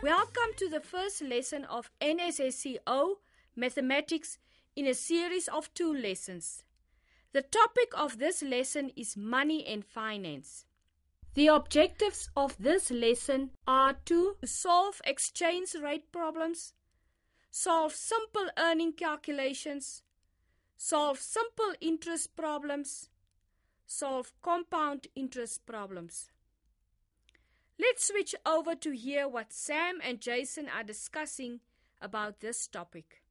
Welcome to the first lesson of NSSC Mathematics in a series of 2 lessons. The topic of this lesson is money and finance. The objectives of this lesson are to solve exchange rate problems, solve simple earning calculations, solve simple interest problems, solve compound interest problems. Let's switch over to hear what Sam and Jason are discussing about this topic.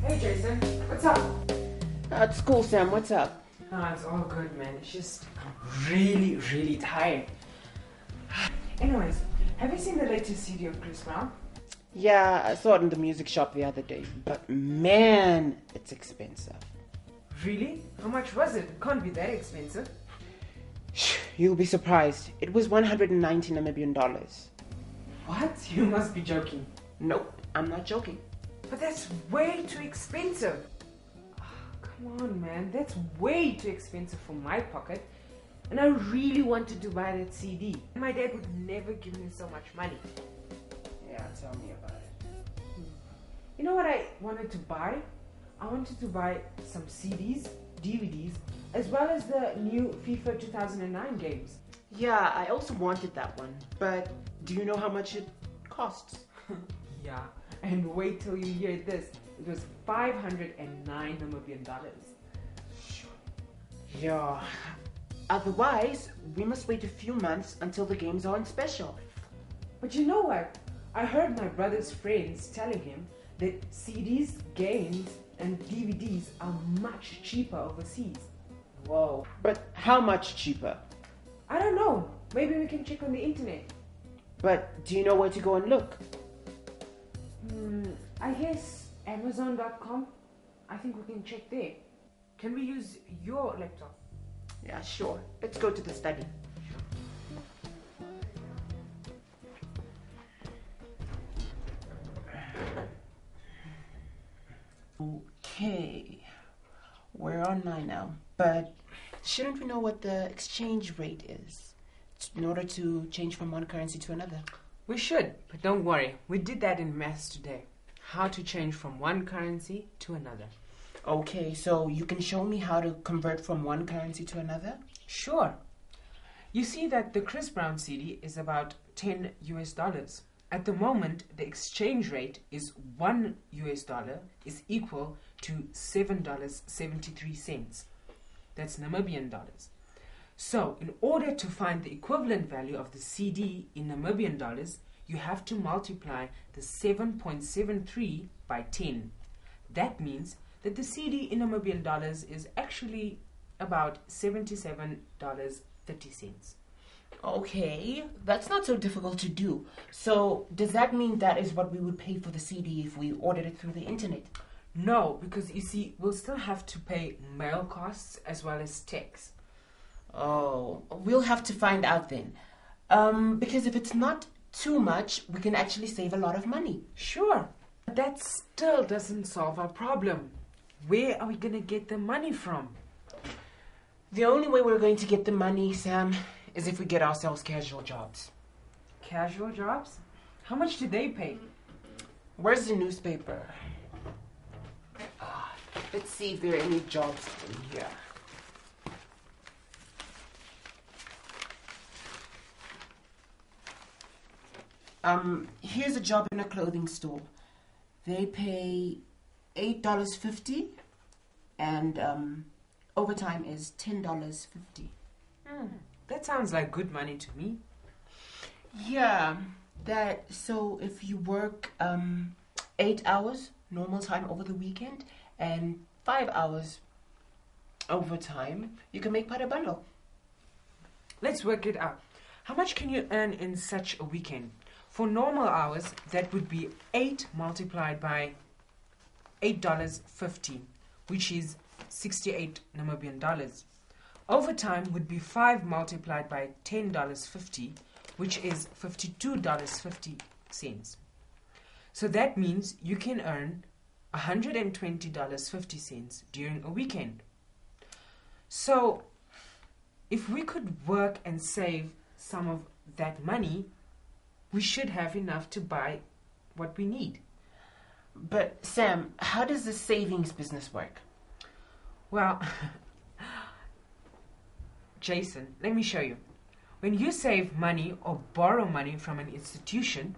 Hey Jason, what's up? It's cool, Sam. What's up? No, it's all good, man. It's just I'm really tired. Anyways, have you seen the latest CD of Chris Brown? Yeah, I saw it in the music shop the other day. But man, it's expensive. Really? How much was it? It can't be that expensive. You'll be surprised. It was 190 Namibian dollars. What? You must be joking. Nope, I'm not joking. But that's way too expensive. Oh, come on, man. That's way too expensive for my pocket. And I really wanted to buy that CD. My dad would never give me so much money. Yeah, tell me about it. You know what I wanted to buy? I wanted to buy some CDs, DVDs, as well as the new FIFA 2009 games. Yeah, I also wanted that one. But do you know how much it costs? Yeah, and wait till you hear this. It was 509 Namibian dollars. Yeah. Otherwise, we must wait a few months until the games are on special. But you know what? I heard my brother's friends telling him that CDs, games, and DVDs are much cheaper overseas. Whoa. But how much cheaper? I don't know. Maybe we can check on the internet. But do you know where to go and look? I guess Amazon.com. I think we can check there. Can we use your laptop? Yeah, sure. Let's go to the study. Okay. We're online now. But shouldn't we know what the exchange rate is in order to change from one currency to another? We should, but don't worry. We did that in maths today. How to change from one currency to another. Okay, so you can show me how to convert from one currency to another? Sure. You see that the Chris Brown CD is about $10 US. At the moment, the exchange rate is $1 is equal to $7.73. That's Namibian dollars. So, in order to find the equivalent value of the CD in Namibian dollars, you have to multiply the 7.73 by 10. That means that the CD in Namibian dollars is actually about $77.30. Okay, that's not so difficult to do. So, does that mean that is what we would pay for the CD if we ordered it through the internet? No, because you see, we'll still have to pay mail costs as well as tax. Oh, we'll have to find out then. Because if it's not too much, we can actually save a lot of money. Sure, but that still doesn't solve our problem. Where are we going to get the money from? The only way we're going to get the money, Sam, is if we get ourselves casual jobs. Casual jobs? How much do they pay? Where's the newspaper? Let's see if there are any jobs in here. Here's a job in a clothing store. They pay $8.50 and overtime is $10.50. That sounds like good money to me. Yeah, so if you work 8 hours normal time over the weekend and 5 hours overtime, you can make quite a bundle. Let's work it out. How much can you earn in such a weekend? For normal hours, that would be 8 multiplied by $8.50, which is 68 Namibian dollars. Overtime would be 5 multiplied by $10.50, which is $52.50. So that means you can earn $120.50 during a weekend. So, if we could work and save some of that money, we should have enough to buy what we need. But Sam, how does the savings business work? Well, Jason, let me show you. When you save money or borrow money from an institution,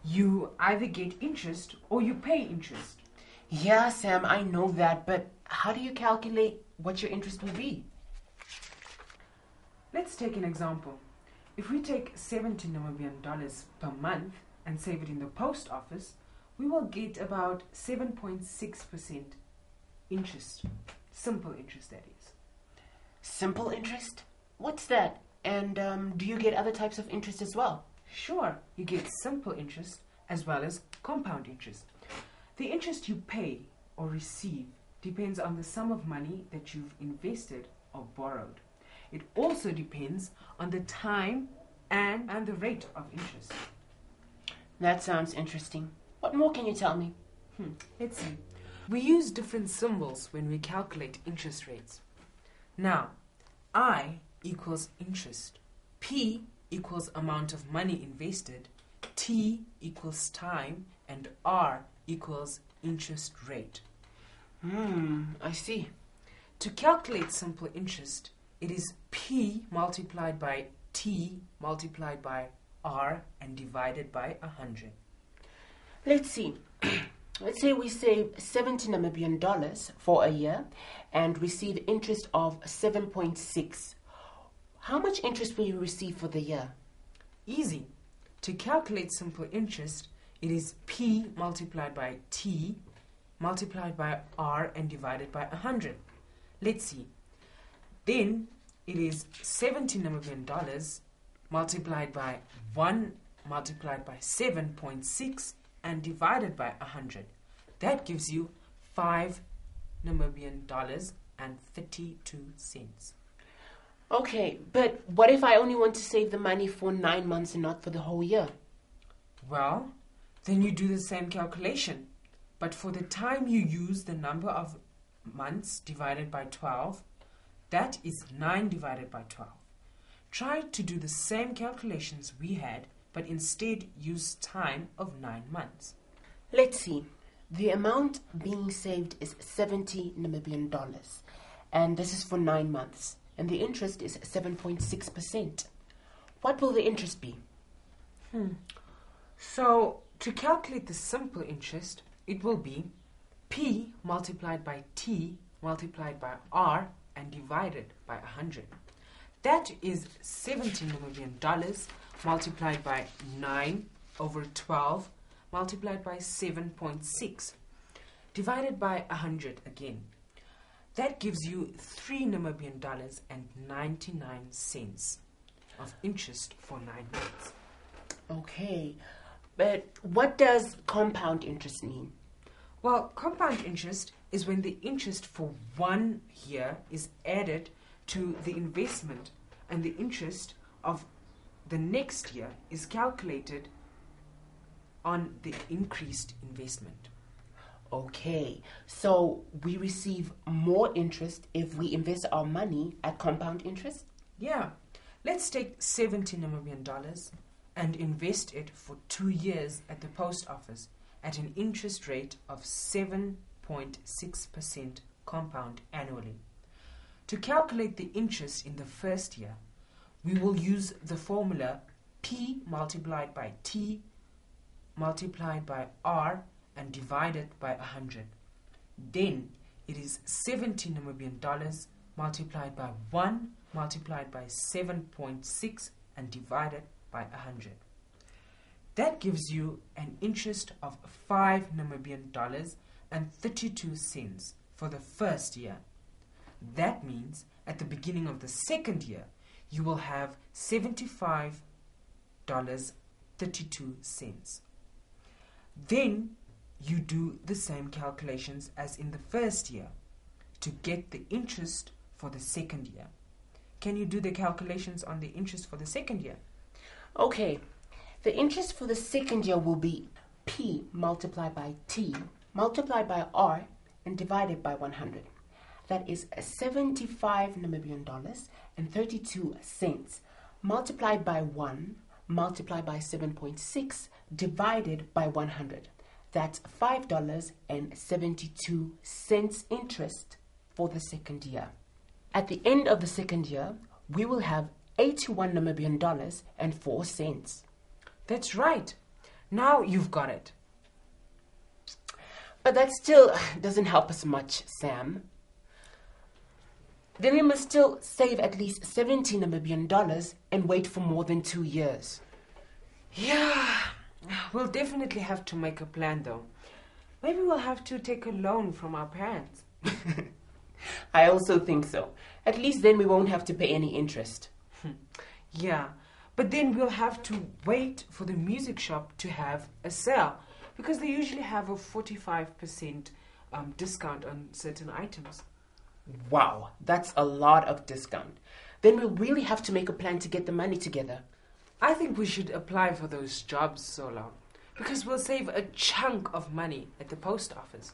you either get interest or you pay interest. Yeah, Sam, I know that, but how do you calculate what your interest will be? Let's take an example. If we take $70 Namibian per month and save it in the post office, we will get about 7.6% interest. Simple interest, that is. Simple interest? What's that? And do you get other types of interest as well? Sure, you get simple interest as well as compound interest. The interest you pay or receive depends on the sum of money that you've invested or borrowed. It also depends on the time and the rate of interest. That sounds interesting. What more can you tell me? Let's see. We use different symbols when we calculate interest rates. Now, I equals interest, P equals amount of money invested, T equals time, and R equals interest rate. I see. To calculate simple interest, it is P multiplied by T multiplied by R and divided by 100. Let's see. Let's say we save $70 Namibian for a year and receive interest of 7.6. How much interest will you receive for the year? Easy. To calculate simple interest, it is P multiplied by T multiplied by R and divided by 100. Let's see. Then it is $70 Namibian multiplied by 1 multiplied by 7.6 and divided by 100. That gives you $5 Namibian and 32 cents. Okay, but what if I only want to save the money for 9 months and not for the whole year? Well, then you do the same calculation. But for the time you use the number of months divided by 12, that is 9 divided by 12. Try to do the same calculations we had, but instead use time of 9 months. Let's see. The amount being saved is $70 Namibian, and this is for 9 months, and the interest is 7.6%. What will the interest be? So, to calculate the simple interest, it will be P multiplied by T multiplied by R and divided by 100. That is $70 Namibian multiplied by 9 over 12 multiplied by 7.6 divided by 100 again. That gives you $3 Namibian and 99 cents of interest for 9 months. Okay, but what does compound interest mean? Well, compound interest is when the interest for 1 year is added to the investment and the interest of the next year is calculated on the increased investment. Okay, so we receive more interest if we invest our money at compound interest? Yeah, let's take $70 Namibian and invest it for 2 years at the post office at an interest rate of 7.6% compound annually. To calculate the interest in the first year, we will use the formula P multiplied by T multiplied by R and divided by 100. Then it is $70 Namibian multiplied by 1 multiplied by 7.6 and divided by 100. That gives you an interest of $5 Namibian and 32 cents for the first year. That means at the beginning of the second year, you will have $75.32. Then you do the same calculations as in the first year to get the interest for the second year. Can you do the calculations on the interest for the second year? Okay, the interest for the second year will be P multiplied by T multiplied by R and divided by 100. That is 75 Namibian dollars and 32 cents multiplied by 1 multiplied by 7.6 divided by 100. That's $5.72 interest for the second year. At the end of the second year, we will have 81 Namibian dollars and 4 cents. That's right. Now you've got it. But that still doesn't help us much, Sam. Then we must still save at least 70 Namibian dollars and wait for more than 2 years. Yeah, we'll definitely have to make a plan though. Maybe we'll have to take a loan from our parents. I also think so. At least then we won't have to pay any interest. Yeah, but then we'll have to wait for the music shop to have a sale because they usually have a 45% discount on certain items. Wow, that's a lot of discount. Then we'll really have to make a plan to get the money together. I think we should apply for those jobs, Sola, because we'll save a chunk of money at the post office.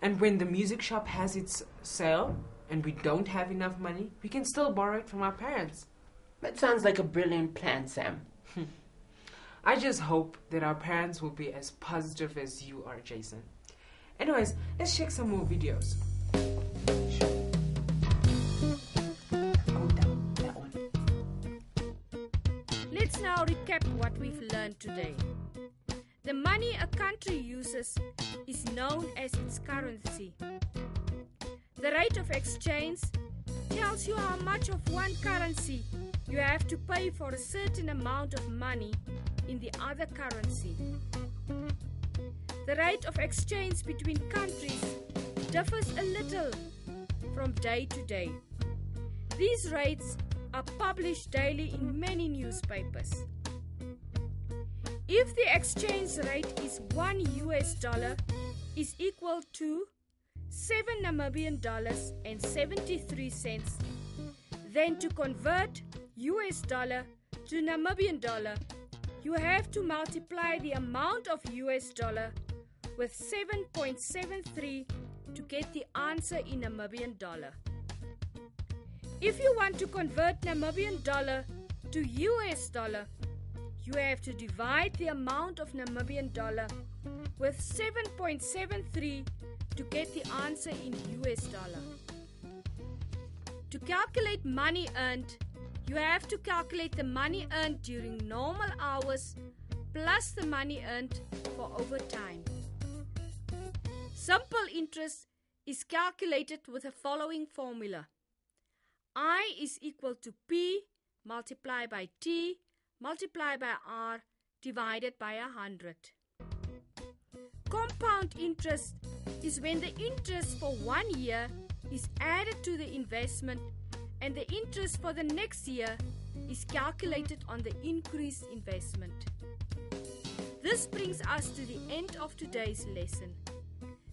And when the music shop has its sale and we don't have enough money, we can still borrow it from our parents. That sounds like a brilliant plan, Sam. I just hope that our parents will be as positive as you are, Jason. Anyways, let's check some more videos. Let's now recap what we've learned today. The money a country uses is known as its currency. The rate of exchange tells you how much of one currency you have to pay for a certain amount of money in the other currency. The rate of exchange between countries differs a little from day to day. These rates are published daily in many newspapers. If the exchange rate is $1 is equal to 7 Namibian dollars and 73 cents, then to convert US dollar to Namibian dollar, you have to multiply the amount of US dollar with 7.73 to get the answer in Namibian dollar. If you want to convert Namibian dollar to US dollar, you have to divide the amount of Namibian dollar with 7.73 to get the answer in US dollar. To calculate money earned, you have to calculate the money earned during normal hours plus the money earned for overtime. Simple interest is calculated with the following formula. I is equal to P multiplied by T multiplied by R divided by 100. Compound interest is when the interest for 1 year is added to the investment and the interest for the next year is calculated on the increased investment. This brings us to the end of today's lesson.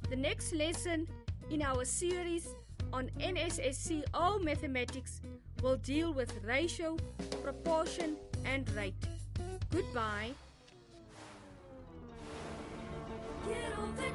The next lesson in our series on NSSC mathematics will deal with ratio, proportion and rate. Goodbye. Get on the